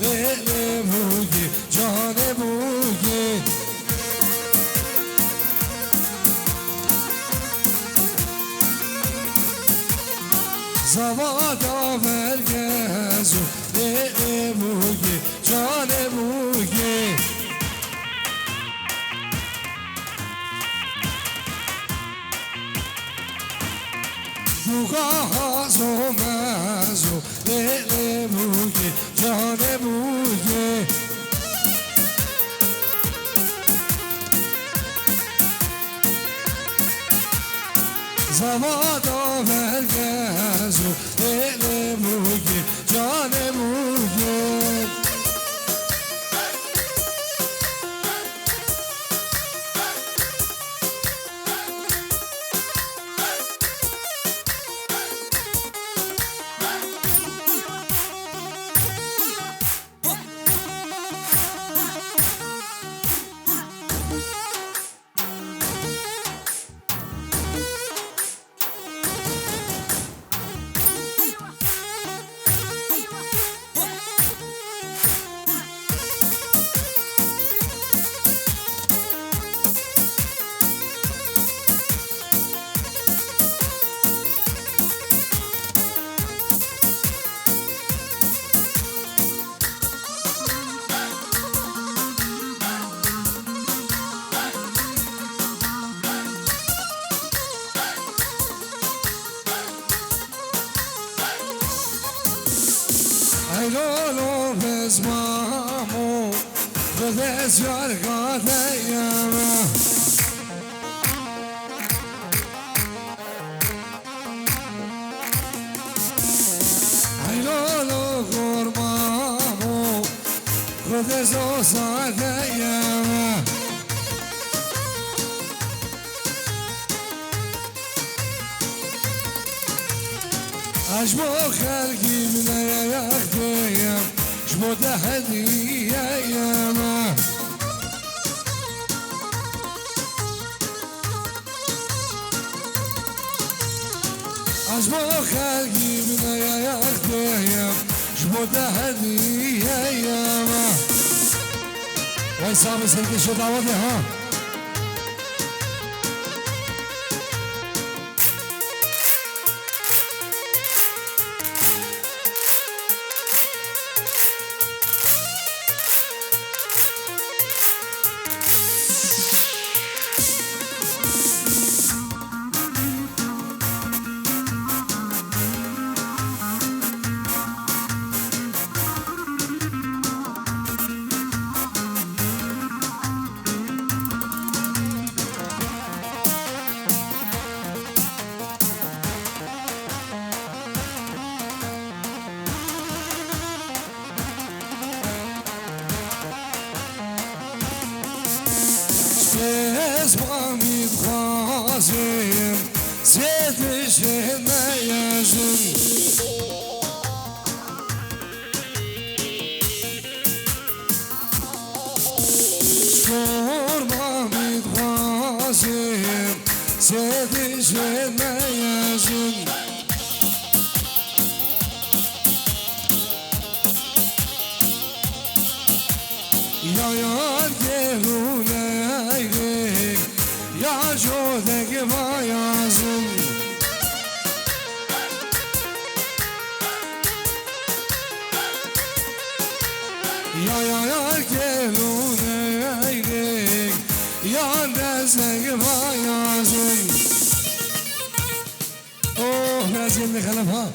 دل بوگی جان بوگی زوادا برگزو دل بوگی جان بوگی دوگاه مزو دل بوگی جان بوگی زوادا برگزو دل بوگی جان بوگی Lolo bezmamo Vdes yargade yama Lolo gormamo Vdes osade yama عجبو خلقي من ياخديم جبو هدية ياما عجبو خلقي من ياخديم جبو هدية ياما وين صابي سلكي شو دعوتي ها اسمامي بخازم زيدش ما يزن اسمامي بخازم زيدش ما يزن يا يا دهونه يا جودك ما يزن يا كيلونه يا نزك ما يزن اوه لازم نخلفها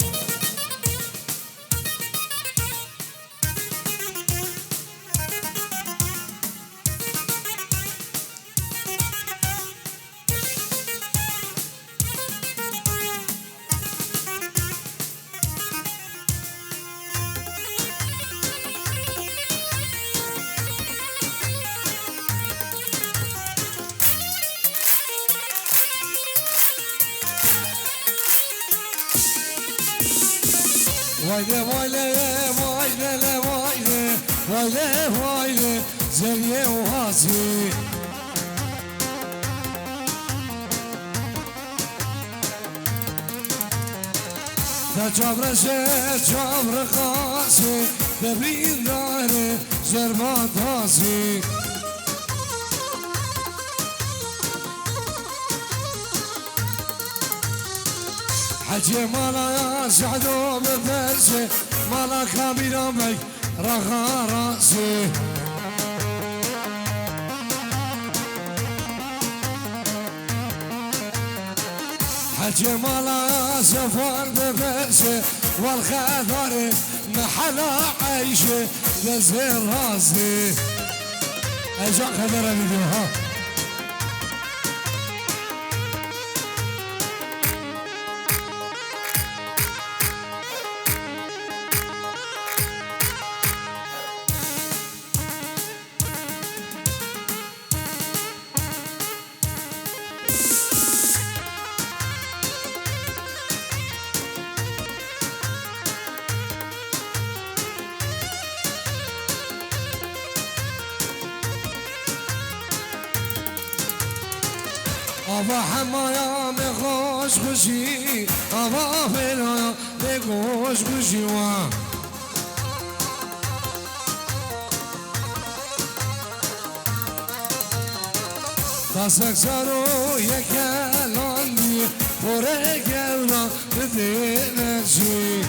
Vayde vayde vayde le vayde vayde vayde zeriye ohazi da çavrese çavre khasi ببین داره زربان تازی حجي مالا سعدو بفرسي مالا كاميرا بك رغا راسي حجي مالا سفر بفرسي والخضر محلا عيشي بزير راسي اجا خضر فيديو ها آوا حمایا به خوش خوشی آوا فرایا به خوش خوشی وام تاسک سارو یکلاندی پره گولا بده نشی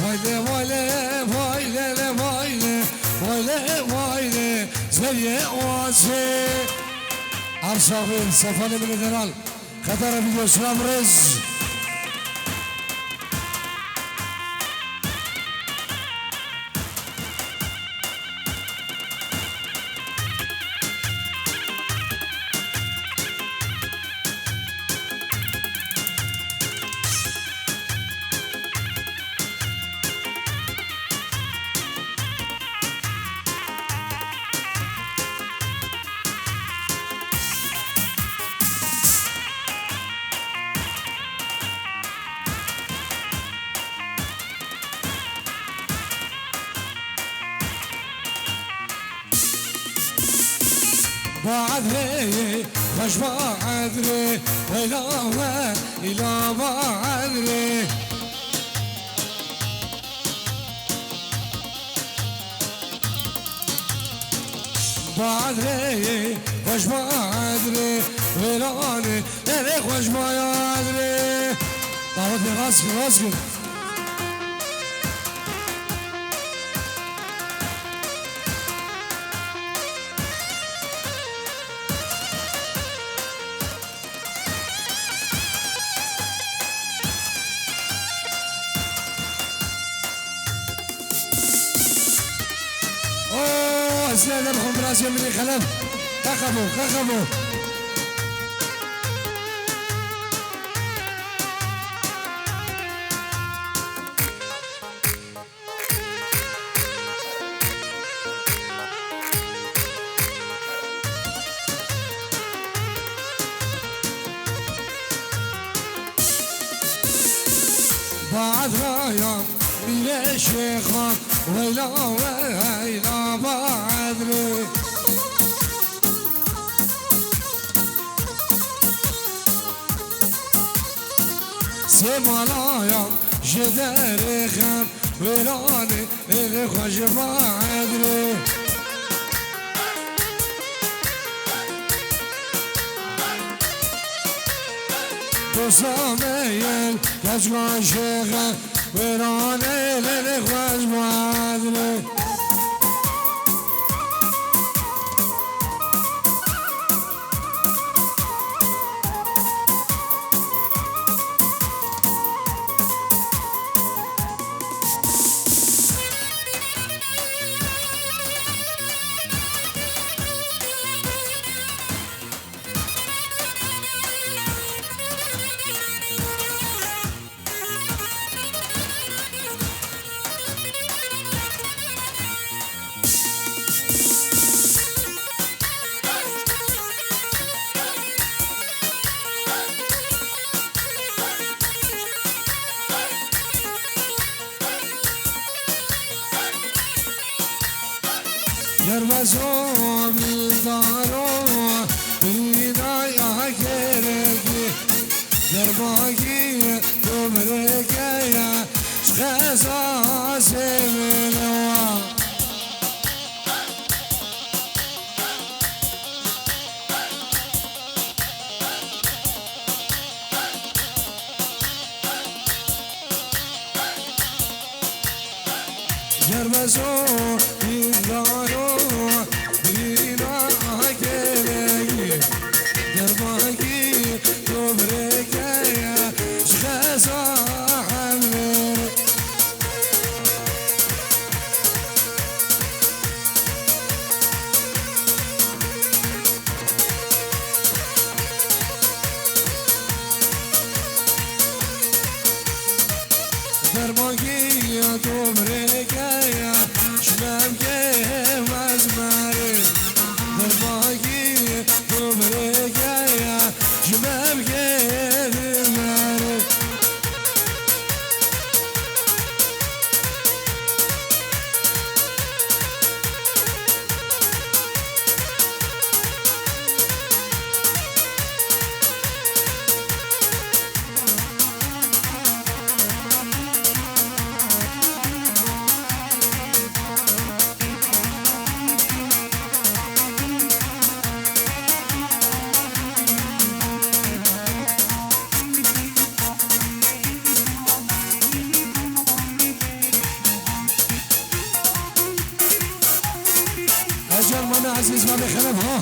وایله وایله وایله وایله وایله وایله زریه واسه ارشاقین سفانه من درال خطر ویدیو سلام رز بعدري خوش بعدري ولا إلى بعدري بعدري خوش بعدري ولا إلى خوش بعدري دعوت راسك راسك زيادة بخم براسي مني خلف خخبوا خخبوا بعد رايم بلا شيخان ويلا ويلا بعدري سمالايم جدر خم ويراني اللي خوش بعدري دوستاميل كجوان شيخان ويراني اللي خوش بعدري Yermezo bir daro bir daya gereki درباقی دوبرگه خزاز منوا جربزو بیندارو بینا گلگی درباقی دوبرگه خزا حمل درباقی دوبرگه شنم که مزمره درباقی دوبرگه شنم که مزمره اجل من عزیز ما بخرب ها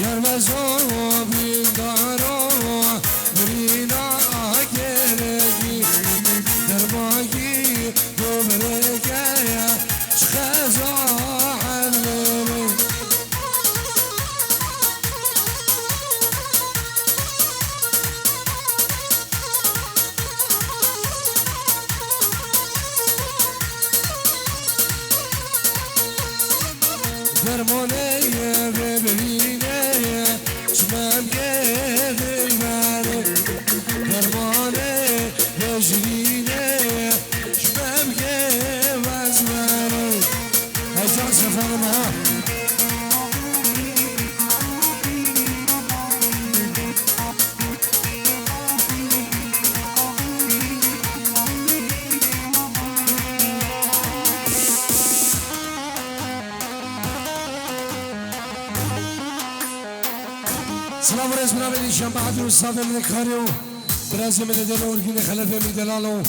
جربزو بیندارو بینا گلگی درباقی دوبرگه خزا حمل درمانه ببینه شمم که دلمره درمانه بجرینه شمم که مزمره هجان سفرم ها سلام ورز من عملی شنبه و صافی من کاریو برازی من دل اورگین خلفه می دلالو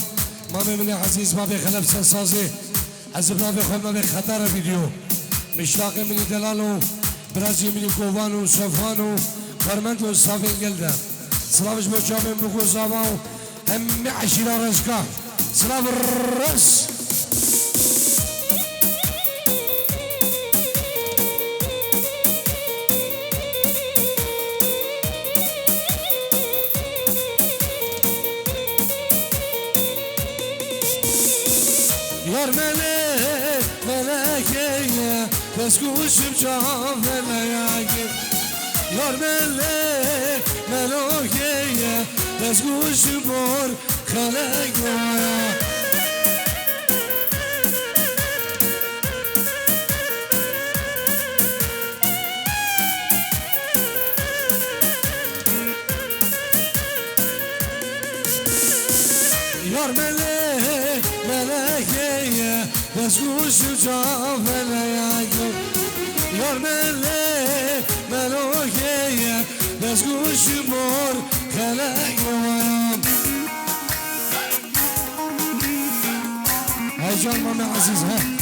ما من عزیز ما به خلف سازی از برای خود ما به خطر ویدیو مشتاق من دلالو برازی من کووانو صفانو کارمند و صافی گلده سلامش با جامعه بگو زاواو هم عشیره رزقا سلام الرس یار ملک ملکیه بس گوشم جام ملکیه یار ملک ملکیه بس گوشم بر خلقیه یار ملک ملکیه بس گوشم جام ملکیه یار ملک ملکیه دزگوش بار خلق وام هاي جان ماما عزيز ها